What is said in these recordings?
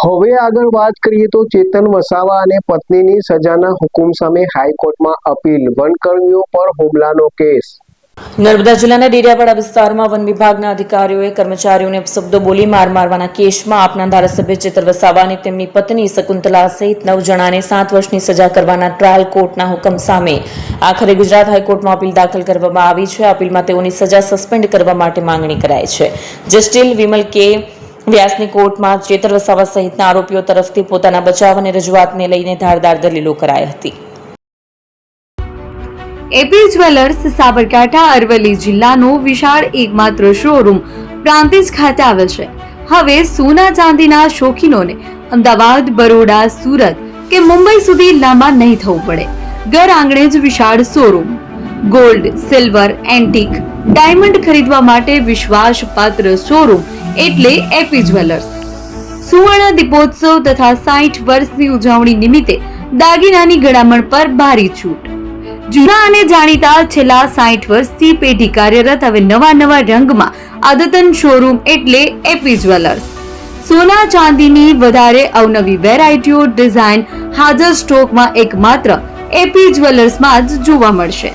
હવે આગળ વાત કરીએ તો ચેતન વસાવા અને પત્નીની સજાના હુકમ સામે હાઈકોર્ટમાં અપીલ, વનકર્મીઓ પર હુમલાનો કેસ। નર્મદા જિલ્લાના ડેડિયાપાડા વિસ્તારમાં વન વિભાગના અધિકારીઓએ કર્મચારીઓને અપશબ્દો બોલી માર મારવાના કેસમાં આપના ધારાસભ્ય ચેતર વસાવા અને તેમની પત્ની શકુંતલા સહિત 9 જણાને 7 વર્ષની સજા કરવાના ટ્રાયલ કોર્ટના હુકમ સામે આખરે ગુજરાત હાઈકોર્ટમાં અપીલ દાખલ કરવામાં આવી છે। અપીલમાં તેઓની સજા સસ્પેન્ડ કરવા માટે માંગણી કરાઈ છે। જસ્ટિસ વિમલ કે વ્યાસની કોર્ટમાં ચેતર વસાવા સહિતના આરોપીઓ તરફથી પોતાના બચાવ અને રજૂઆતને લઈને ધારદાર દલીલો કરાઈ હતી। એપી જ્વેલર્સ સાબરકાંઠા અરવલ્લી જિલ્લાનો વિશાળ એકમાત્ર શોરૂમ પ્રાંતિજ ખાતે આવેલ છે। હવે સોના ચાંદીના શોખીનોને અમદાવાદ, બરોડા, સુરત કે મુંબઈ સુધી લાંબા નહીં થવું પડે। ઘર આંગણે જ વિશાળ showroom. Gold, silver, antique, diamond ખરીદવા માટે વિશ્વાસપાત્ર શોરૂમ એટલે એપી જ્વેલર્સ। સુવર્ણ દીપોત્સવ તથા 60 વર્ષની ઉજવણી નિમિત્તે દાગીનાની ગળામણ પર ભારી છૂટ। જૂના અને જાણીતા છેલ્લા 60 વર્ષથી પેઢી કાર્યરત હવે નવા રંગમાં અદ્યતન શોરૂમ એટલે એપી જ્વેલર્સ। સોના ચાંદીની વધારે અવનવી વેરાયટીઓ, ડિઝાઇન હાજર સ્ટોકમાં એકમાત્ર એપી જ્વેલર્સમાં જ જોવા મળશે।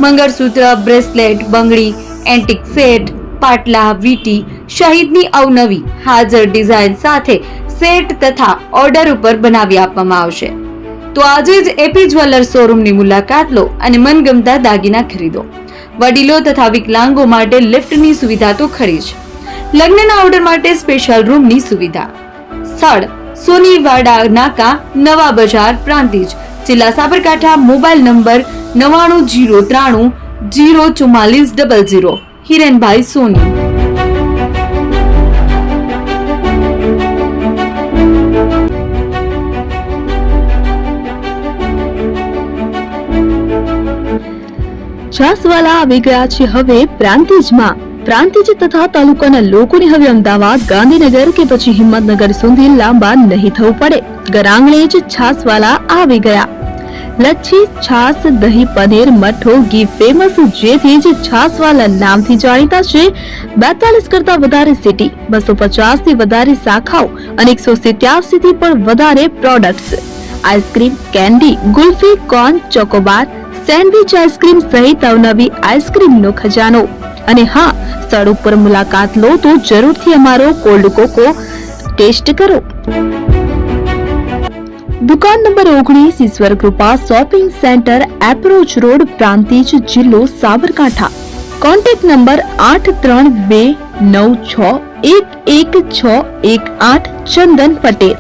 મંગળસૂત્ર, બ્રેસલેટ, બંગડી, એન્ટિક સેટ, પાટલા, વીટી સહિતની અવનવી હાજર ડિઝાઇન સાથે સેટ તથા ઓર્ડર ઉપર બનાવી આપવામાં આવશે। તો આજે જ એપી જ્વેલર્સ શોરૂમની મુલાકાત લો અને મનગમતા દાગીના ખરીદો। વડીલો તથા વિકલાંગો માટે લિફ્ટની સુવિધા તો ખરી જ, લગ્નના ઓર્ડર માટે સ્પેશિયલ રૂમની સુવિધા। સ્થળ સોનીવાડા નાકા, નવા બજાર, પ્રાંતિજ, જિલ્લા સાબરકાંઠા। Mobile number 9903 04400। હિરેનભાઈ સોની। છાસવાલા આવી ગયા છે હવે પ્રાંતિજમાં। પ્રાંતિજ તથા તાલુકાના લોકોને હવે અમદાવાદ, ગાંધીનગર કે પછી હિંમતનગર સુધી લાંબા નહીં થવું પડે। ઘર આંગણે જ છાસવાલા આવી ગયા। લચ્છી, છાસ, દહીં, પનીર, મઠ્ઠો, ઘી ફેમસ, જેથી જ છાસવાલા નામથી જાણીતા છે। 42 કરતા વધારે સિટી, 250 થી વધારે શાખાઓ અને 187 થી પણ વધારે products. Ice cream, candy, kulfi, corn, Chocobar, sandwich ice cream સહિત અવનવી આઈસ્ક્રીમનો ખજાનો। અને હા, સ્થળ ઉપર મુલાકાત લો તો જરૂરથી અમારો કોલ્ડ કોકો ટેસ્ટ કરો। દુકાન number 19, Ishwar Krupa shopping centre, approach road, Prantij, જિલ્લો સાબરકાંઠા। Contact number 8329611618 Chandan Patel.